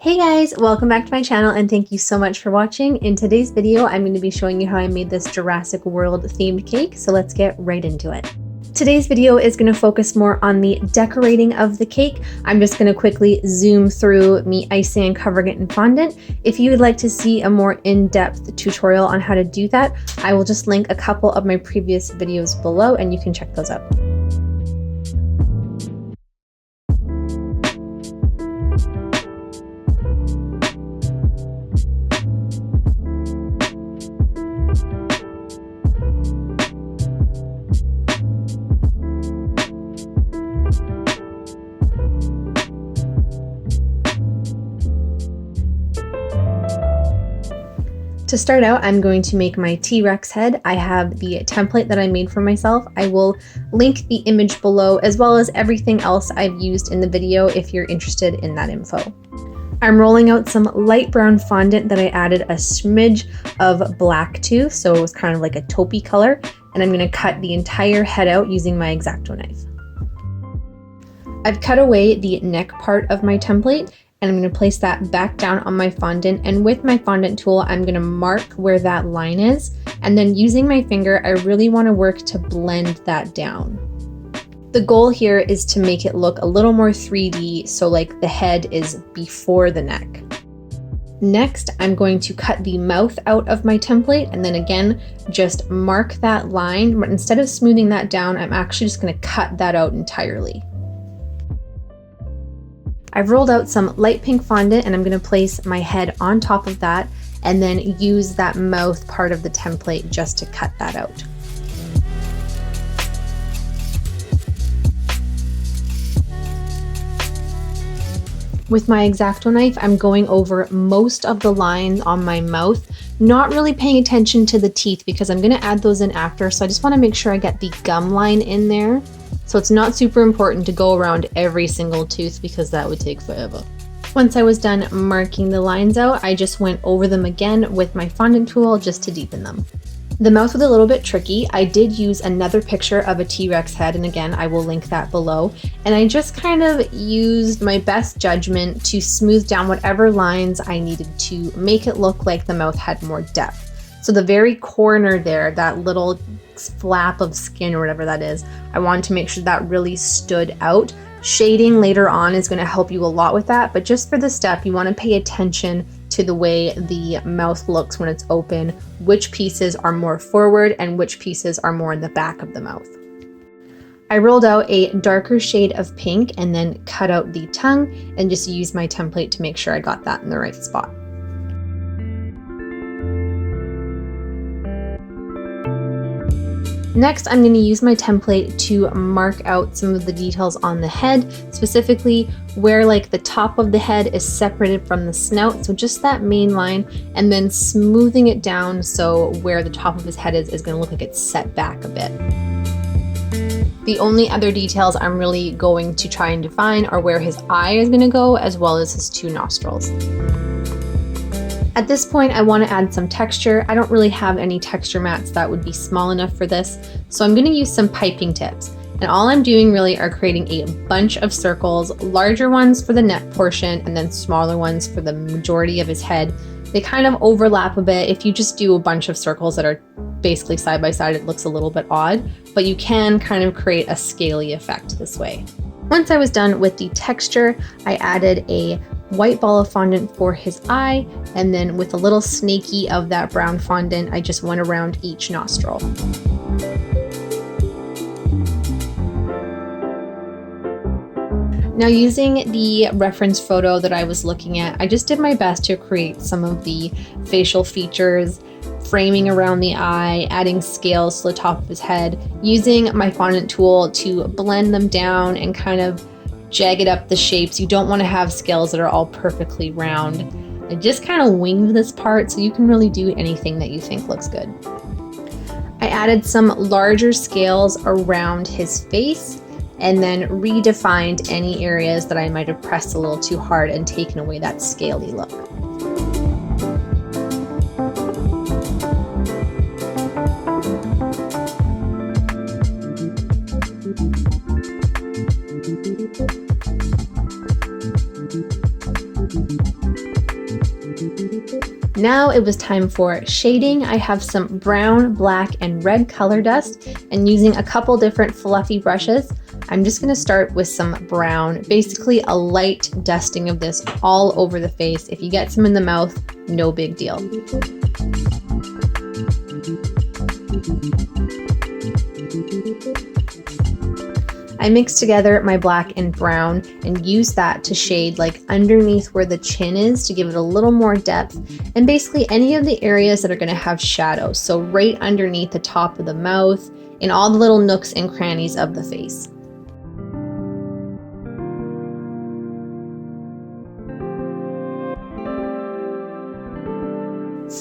Hey guys, welcome back to my channel and thank you so much for watching. In today's video, I'm going to be showing you how I made this Jurassic World themed cake, so let's get right into it. Today's video is going to focus more on the decorating of the cake. I'm just going to quickly zoom through me icing and covering it in fondant. If you would like to see a more in-depth tutorial on how to do that, I will just link a couple of my previous videos below and you can check those out. To start out, I'm going to make my T-Rex head. I have the template that I made for myself. I will link the image below as well as everything else I've used in the video if you're interested in that info. I'm rolling out some light brown fondant that I added a smidge of black to, so it was kind of like a taupey color, and I'm going to cut the entire head out using my X-Acto knife. I've cut away the neck part of my template, and I'm going to place that back down on my fondant, and with my fondant tool I'm going to mark where that line is, and then using my finger I really want to work to blend that down. The goal here is to make it look a little more 3D, so like the head is before the neck. Next, I'm going to cut the mouth out of my template and then again just mark that line, but instead of smoothing that down I'm actually just going to cut that out entirely. I've rolled out some light pink fondant and I'm going to place my head on top of that and then use that mouth part of the template just to cut that out. With my X-Acto knife, I'm going over most of the lines on my mouth, not really paying attention to the teeth because I'm going to add those in after, so I just want to make sure I get the gum line in there. So it's not super important to go around every single tooth because that would take forever. Once I was done marking the lines out, I just went over them again with my fondant tool just to deepen them. The mouth was a little bit tricky. I did use another picture of a T-Rex head, and again, I will link that below. And I just kind of used my best judgment to smooth down whatever lines I needed to make it look like the mouth had more depth. So the very corner there, that little flap of skin or whatever that is, I wanted to make sure that really stood out. Shading later on is going to help you a lot with that, but just for this step, you want to pay attention to the way the mouth looks when it's open, which pieces are more forward and which pieces are more in the back of the mouth. I rolled out a darker shade of pink and then cut out the tongue and just used my template to make sure I got that in the right spot. Next, I'm going to use my template to mark out some of the details on the head, specifically where like the top of the head is separated from the snout, so just that main line, and then smoothing it down so where the top of his head is going to look like it's set back a bit. The only other details I'm really going to try and define are where his eye is going to go, as well as his two nostrils. At this point, I want to add some texture. I don't really have any texture mats that would be small enough for this, so I'm going to use some piping tips. And all I'm doing really are creating a bunch of circles, larger ones for the neck portion and then smaller ones for the majority of his head. They kind of overlap a bit. If you just do a bunch of circles that are basically side by side, it looks a little bit odd, but you can kind of create a scaly effect this way. Once I was done with the texture, I added a white ball of fondant for his eye, and then with a little snaky of that brown fondant, I just went around each nostril. Now, using the reference photo that I was looking at, I just did my best to create some of the facial features, framing around the eye, adding scales to the top of his head, using my fondant tool to blend them down and kind of jagged up the shapes. You don't want to have scales that are all perfectly round. I just kind of winged this part, so you can really do anything that you think looks good. I added some larger scales around his face and then redefined any areas that I might have pressed a little too hard and taken away that scaly look. Now it was time for shading. I have some brown, black, and red color dust, and using a couple different fluffy brushes, I'm just gonna start with some brown, basically a light dusting of this all over the face. If you get some in the mouth, no big deal. I mixed together my black and brown and used that to shade like underneath where the chin is to give it a little more depth, and basically any of the areas that are going to have shadows. So right underneath the top of the mouth, in all the little nooks and crannies of the face.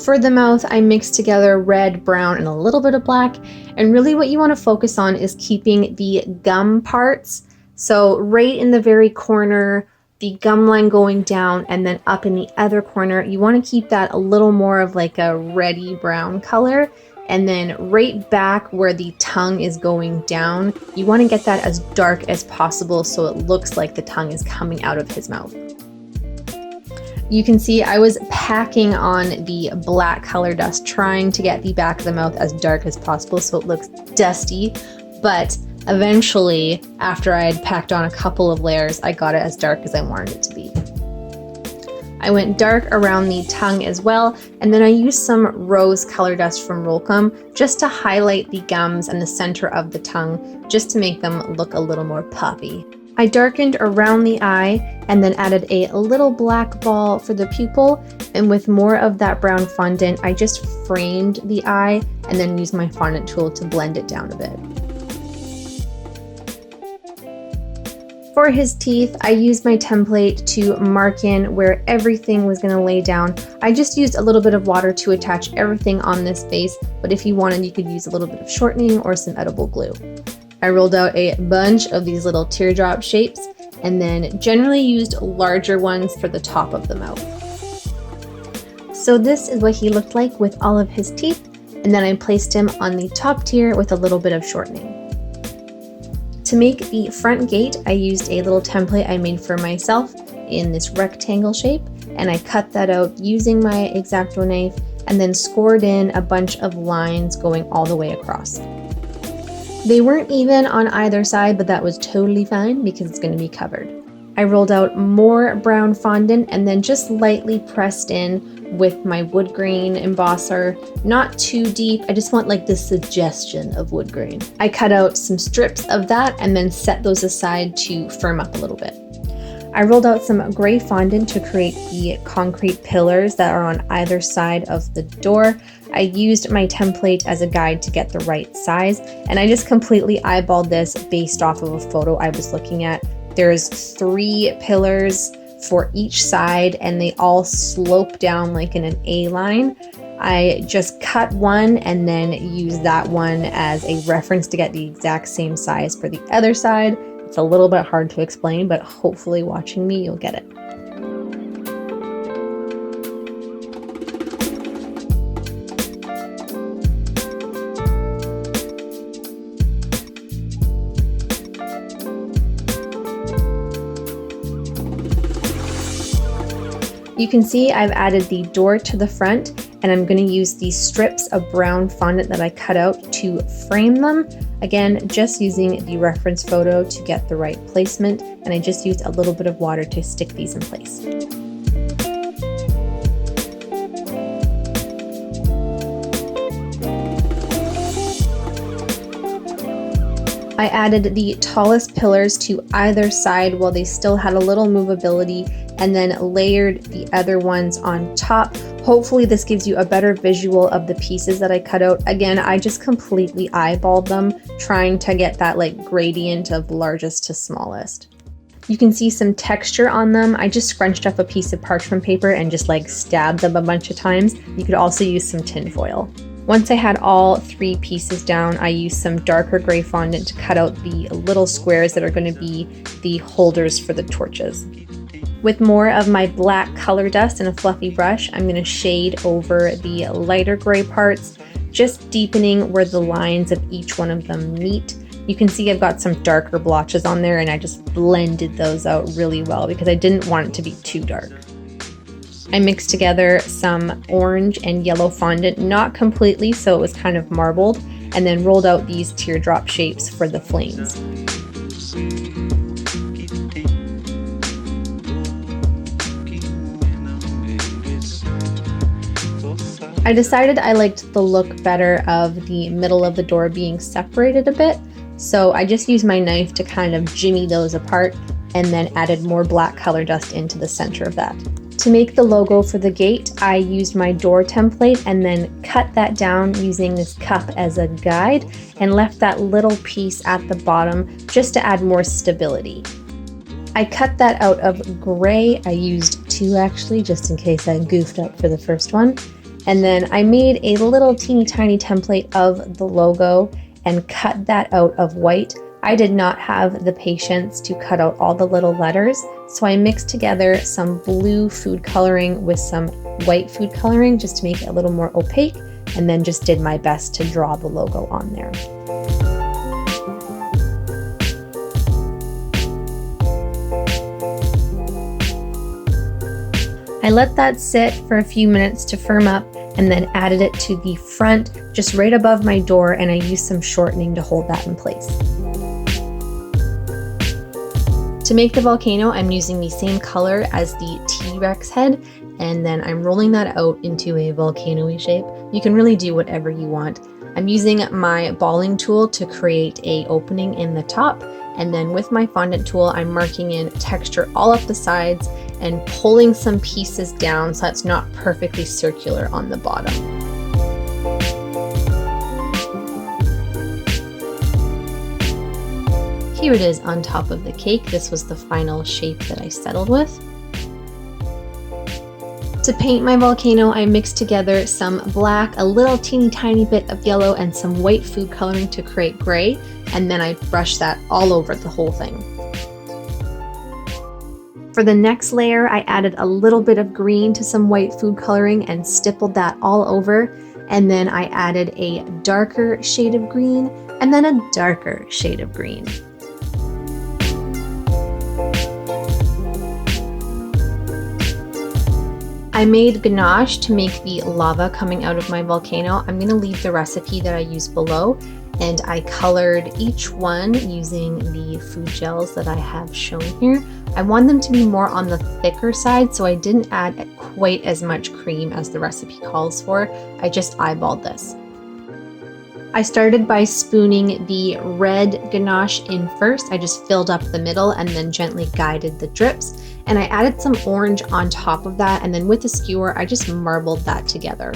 For the mouth, I mixed together red, brown, and a little bit of black. And really what you want to focus on is keeping the gum parts. So right in the very corner, the gum line going down, and then up in the other corner, you want to keep that a little more of like a reddy brown color. And then right back where the tongue is going down, you want to get that as dark as possible so it looks like the tongue is coming out of his mouth. You can see I was packing on the black color dust, trying to get the back of the mouth as dark as possible so it looks dusty, but eventually, after I had packed on a couple of layers, I got it as dark as I wanted it to be. I went dark around the tongue as well, and then I used some rose color dust from Rolcom just to highlight the gums and the center of the tongue, just to make them look a little more poppy. I darkened around the eye and then added a little black ball for the pupil, and with more of that brown fondant, I just framed the eye and then used my fondant tool to blend it down a bit. For his teeth, I used my template to mark in where everything was going to lay down. I just used a little bit of water to attach everything on this face, but if you wanted, you could use a little bit of shortening or some edible glue. I rolled out a bunch of these little teardrop shapes and then generally used larger ones for the top of the mouth. So this is what he looked like with all of his teeth, and then I placed him on the top tier with a little bit of shortening. To make the front gate, I used a little template I made for myself in this rectangle shape, and I cut that out using my X-Acto knife and then scored in a bunch of lines going all the way across. They weren't even on either side, but that was totally fine because it's going to be covered. I rolled out more brown fondant and then just lightly pressed in with my wood grain embosser. Not too deep, I just want like the suggestion of wood grain. I cut out some strips of that and then set those aside to firm up a little bit. I rolled out some gray fondant to create the concrete pillars that are on either side of the door. I used my template as a guide to get the right size, and I just completely eyeballed this based off of a photo I was looking at. There's 3 pillars for each side, and they all slope down like in an A line. I just cut one and then used that one as a reference to get the exact same size for the other side. It's a little bit hard to explain, but hopefully watching me, you'll get it. You can see I've added the door to the front, and I'm going to use these strips of brown fondant that I cut out to frame them. Again, just using the reference photo to get the right placement, and I just used a little bit of water to stick these in place. I added the tallest pillars to either side while they still had a little movability, and then layered the other ones on top. Hopefully this gives you a better visual of the pieces that I cut out. Again, I just completely eyeballed them, trying to get that like gradient of largest to smallest. You can see some texture on them. I just scrunched up a piece of parchment paper and just like stabbed them a bunch of times. You could also use some tin foil. Once I had all 3 pieces down, I used some darker gray fondant to cut out the little squares that are going to be the holders for the torches. With more of my black color dust and a fluffy brush, I'm going to shade over the lighter gray parts, just deepening where the lines of each one of them meet. You can see I've got some darker blotches on there, and I just blended those out really well because I didn't want it to be too dark. I mixed together some orange and yellow fondant, not completely, so it was kind of marbled, and then rolled out these teardrop shapes for the flames. I decided I liked the look better of the middle of the door being separated a bit, so I just used my knife to kind of jimmy those apart and then added more black color dust into the center of that. To make the logo for the gate, I used my door template and then cut that down using this cup as a guide and left that little piece at the bottom just to add more stability. I cut that out of gray. I used 2 actually, just in case I goofed up for the first one. And then I made a little teeny tiny template of the logo and cut that out of white. I did not have the patience to cut out all the little letters, so I mixed together some blue food coloring with some white food coloring just to make it a little more opaque, and then just did my best to draw the logo on there. I let that sit for a few minutes to firm up and then added it to the front just right above my door, and I used some shortening to hold that in place. To make the volcano, I'm using the same color as the T-Rex head, and then I'm rolling that out into a volcano-y shape. You can really do whatever you want. I'm using my balling tool to create an opening in the top, and then with my fondant tool, I'm marking in texture all up the sides and pulling some pieces down so it's not perfectly circular on the bottom. Here it is on top of the cake. This was the final shape that I settled with. To paint my volcano, I mixed together some black, a little teeny tiny bit of yellow, and some white food coloring to create gray, and then I brushed that all over the whole thing. For the next layer, I added a little bit of green to some white food coloring and stippled that all over, and then I added a darker shade of green and then a darker shade of green. I made ganache to make the lava coming out of my volcano. I'm going to leave the recipe that I use below, and I colored each one using the food gels that I have shown here. I want them to be more on the thicker side, so I didn't add quite as much cream as the recipe calls for. I just eyeballed this. I started by spooning the red ganache in first. I just filled up the middle and then gently guided the drips. And I added some orange on top of that, and then with a skewer, I just marbled that together.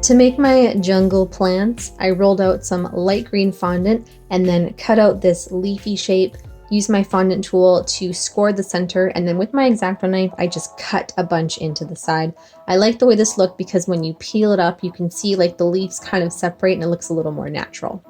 To make my jungle plants, I rolled out some light green fondant and then cut out this leafy shape, used my fondant tool to score the center, and then with my X-Acto knife, I just cut a bunch into the side. I like the way this looked because when you peel it up, you can see like the leaves kind of separate and it looks a little more natural.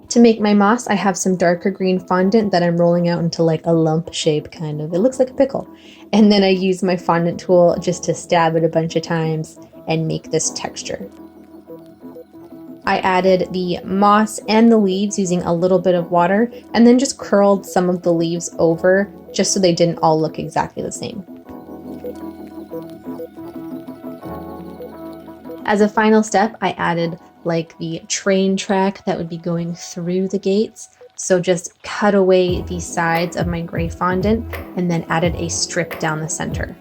To make my moss, I have some darker green fondant that I'm rolling out into like a lump shape kind of. It looks like a pickle. And then I use my fondant tool just to stab it a bunch of times and make this texture. I added the moss and the leaves using a little bit of water and then just curled some of the leaves over just so they didn't all look exactly the same. As a final step, I added like the train track that would be going through the gates. So just cut away the sides of my gray fondant and then added a strip down the center.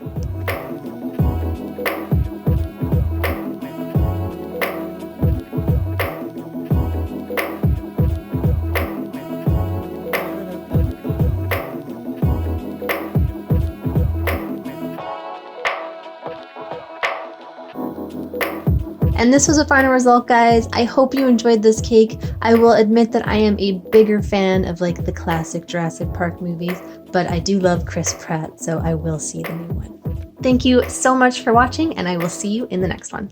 And this was a final result, guys. I hope you enjoyed this cake. I will admit that I am a bigger fan of like the classic Jurassic Park movies, but I do love Chris Pratt, so I will see the new one. Thank you so much for watching, and I will see you in the next one.